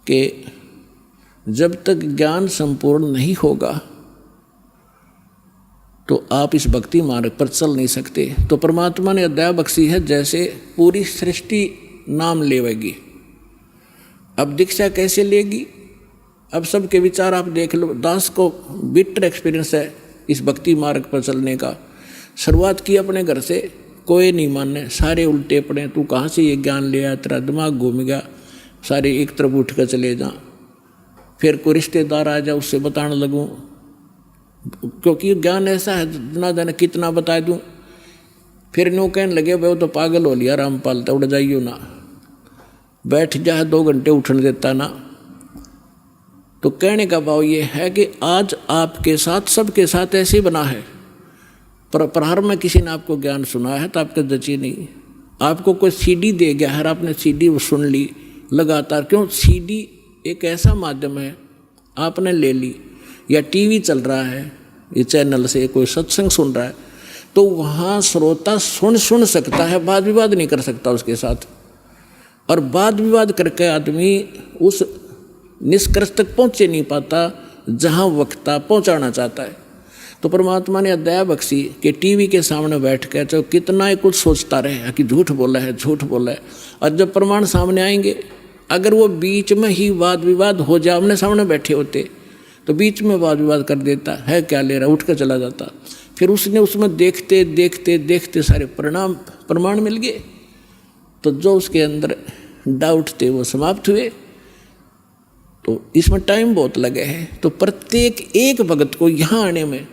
कि जब तक ज्ञान संपूर्ण नहीं होगा तो आप इस भक्ति मार्ग पर चल नहीं सकते। तो परमात्मा ने दया बख्शी है, जैसे पूरी सृष्टि नाम लेवेगी। अब दीक्षा कैसे लेगी? अब सबके विचार आप देख लो। दास को बिटर एक्सपीरियंस है इस भक्ति मार्ग पर चलने का। शुरुआत की अपने घर से, कोई नहीं माने, सारे उल्टे पड़े, तू कहाँ से ये ज्ञान ले आया, तेरा दिमाग घूम गया, सारे एक तरफ उठ कर चले जा। फिर कोई रिश्तेदार आ जाए, उससे बताने लगूँ, क्योंकि ज्ञान ऐसा है ना जाने कितना बता दूँ। फिर नो कहने लगे भाई वो तो पागल हो लिया रामपाल, तो उड़ जाइयो ना, बैठ जा 2 घंटे उठने देता ना। तो कहने का भाव ये है कि आज आपके साथ, सबके साथ ऐसे ही बना है। पर प्रारंभ में किसी ने आपको ज्ञान सुनाया है तो आपके जची नहीं। आपको कोई सीडी दे गया है, आपने सीडी सुन ली लगातार। क्यों? सीडी एक ऐसा माध्यम है, आपने ले ली, या टीवी चल रहा है, ये चैनल से कोई सत्संग सुन रहा है, तो वहाँ श्रोता सुन सकता है, वाद विवाद नहीं कर सकता उसके साथ। और वाद विवाद करके आदमी उस निष्कर्ष तक पहुँचे नहीं पाता जहाँ वक्ता पहुँचाना चाहता है। तो परमात्मा ने दया बख्शी कि टीवी के सामने बैठ कर चाहे कितना ही कुछ सोचता रहे कि झूठ बोला है, झूठ बोला है, और जब प्रमाण सामने आएंगे, अगर वो बीच में ही वाद विवाद हो जाए, आमने सामने बैठे होते तो बीच में वाद विवाद कर देता है, क्या ले रहा, उठ कर चला जाता। फिर उसने उसमें देखते देखते देखते सारे प्रमाण मिल गए, तो जो उसके अंदर डाउट थे वो समाप्त हुए। तो इसमें टाइम बहुत लगे है। तो प्रत्येक एक भगत को यहाँ आने में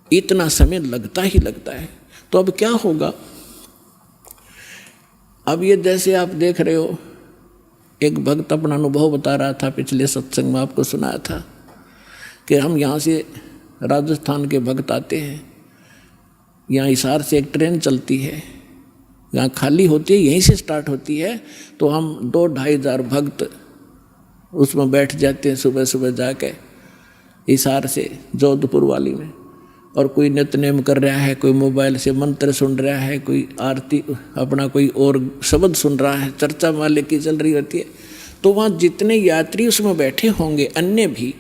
इतना समय लगता ही लगता है। तो अब क्या होगा? अब ये जैसे आप देख रहे हो, एक भक्त अपना अनुभव बता रहा था, पिछले सत्संग में आपको सुनाया था कि हम यहाँ से राजस्थान के भक्त आते हैं, यहाँ हिसार से एक ट्रेन चलती है, यहाँ खाली होती है, यहीं से स्टार्ट होती है, तो हम 2-2.5 हज़ार भक्त उसमें बैठ जाते हैं सुबह सुबह जाके हिसार से जोधपुर वाली में। और कोई नित्यनेम कर रहा है, कोई मोबाइल से मंत्र सुन रहा है, कोई आरती अपना कोई और शब्द सुन रहा है, चर्चा माले की चल रही होती है। तो वहाँ जितने यात्री उसमें बैठे होंगे अन्य भी,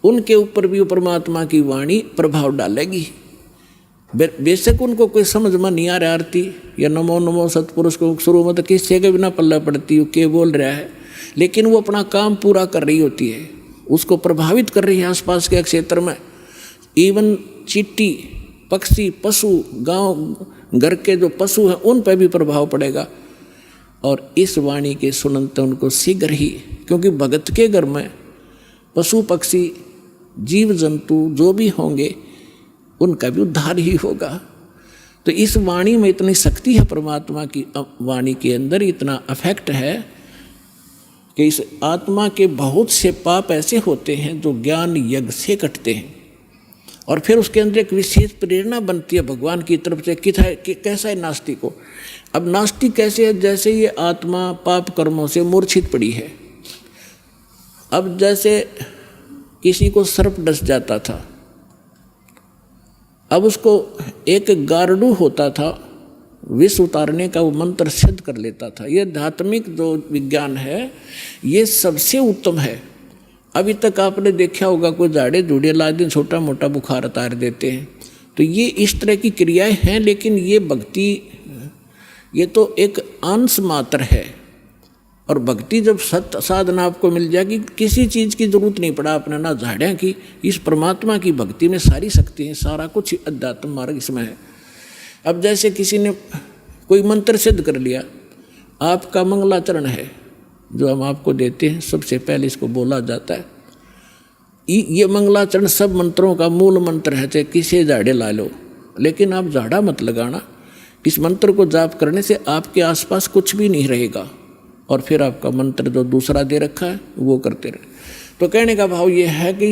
उनके ऊपर भी परमात्मा की वाणी प्रभाव डालेगी। बेशक उनको कोई समझ में नहीं आ रहा आरती या नमो नमो सतपुरुष को शुरू में तो किसी के बिना पल्ला पड़ती हो के बोल रहा है, लेकिन वो अपना काम पूरा कर रही होती है, उसको प्रभावित कर रही है आसपास के क्षेत्र में। इवन चींटी, पक्षी, पशु, गांव घर के जो पशु हैं उन पर भी प्रभाव पड़ेगा। और इस वाणी के सुनते उनको शीघ्र ही, क्योंकि भगत के घर में पशु पक्षी जीव जंतु जो भी होंगे उनका भी उद्धार ही होगा। तो इस वाणी में इतनी शक्ति है, परमात्मा की वाणी के अंदर इतना अफेक्ट है कि इस आत्मा के बहुत से पाप ऐसे होते हैं जो ज्ञान यज्ञ से कटते हैं, और फिर उसके अंदर एक विशेष प्रेरणा बनती है भगवान की तरफ से। कैसा है नास्तिक को? अब नास्तिक कैसे है? जैसे ये आत्मा पाप कर्मों से मूर्छित पड़ी है। अब जैसे किसी को सर्प डस जाता था, अब उसको एक गारडू होता था, विष उतारने का वो मंत्र सिद्ध कर लेता था। ये आध्यात्मिक जो विज्ञान है ये सबसे उत्तम है। अभी तक आपने देखा होगा कोई झाड़े झूड़े ला दिन छोटा मोटा बुखार उतार देते हैं, तो ये इस तरह की क्रियाएं हैं। लेकिन ये भक्ति, ये तो एक अंश मात्र है। और भक्ति जब सत्य साधना आपको मिल जाएगी, किसी चीज़ की जरूरत नहीं पड़ा आपने, ना झाड़ियाँ की। इस परमात्मा की भक्ति में सारी शक्ति है, सारा कुछ अध्यात्म मार्ग इसमें है। अब जैसे किसी ने कोई मंत्र सिद्ध कर लिया, आपका मंगलाचरण है जो हम आपको देते हैं, सबसे पहले इसको बोला जाता है। ये मंगलाचरण सब मंत्रों का मूल मंत्र है, चाहे किसी झाड़े ला लो, लेकिन आप झाड़ा मत लगाना। इस मंत्र को जाप करने से आपके आसपास कुछ भी नहीं रहेगा, और फिर आपका मंत्र जो दूसरा दे रखा है वो करते रहे। तो कहने का भाव ये है कि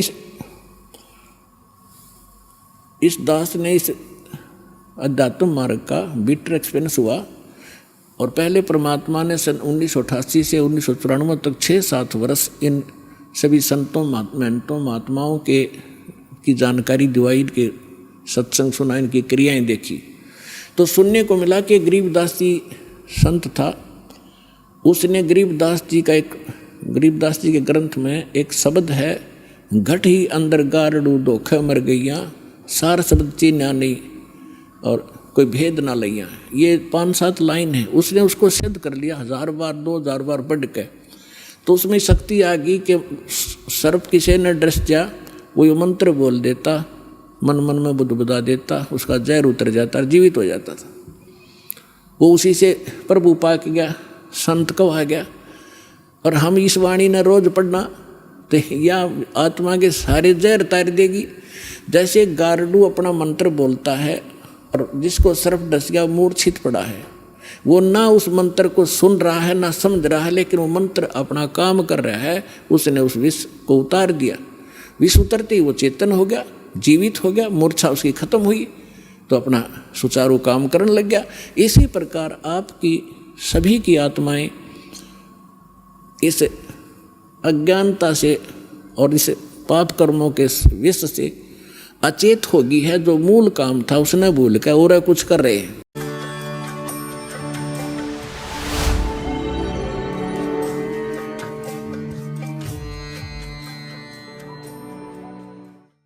इस दास ने इस अध्यात्म मार्ग का बिटर एक्सपीरियंस हुआ। और पहले परमात्मा ने सन 1988 से 1994 तक 6-7 वर्ष इन सभी संतों महंतों महात्माओं की जानकारी दिवाई, इनके सत्संग सुना, इनकी क्रियाएं देखी। तो सुनने को मिला कि गरीबदास जी संत था, उसने गरीबदास जी का एक गरीबदास जी के ग्रंथ में एक शब्द है, घट ही अंदर गारड़ू धोखे मर गईया, सार शब्द चीन्या नहीं और कोई भेद ना लैया। ये 5-7 लाइन है, उसने उसको सिद्ध कर लिया 1000 बार 2000 बार पढ़ के। तो उसमें शक्ति आ गई कि सर्प किसे न डस जा, वो ये मंत्र बोल देता, मन मन में बुदबुदा देता, उसका जहर उतर जाता, जीवित हो जाता था। वो उसी से प्रभु पाक गया, संत कहा गया। और हम इस वाणी ने रोज पढ़ना तो या आत्मा के सारे जहर तार देगी। जैसे गारडू अपना मंत्र बोलता है और जिसको सर्प डस गया मूर्छित पड़ा है, वो ना उस मंत्र को सुन रहा है ना समझ रहा है, लेकिन वो मंत्र अपना काम कर रहा है। उसने उस विष को उतार दिया, विष उतरते ही वो चेतन हो गया, जीवित हो गया, मूर्छा उसकी खत्म हुई, तो अपना सुचारू काम करने लग गया। इसी प्रकार आपकी सभी की आत्माएं इस अज्ञानता से और इस पाप कर्मों के विष से अचेत होगी है। जो मूल काम था उसने भूल कर और कुछ कर रहे हैं।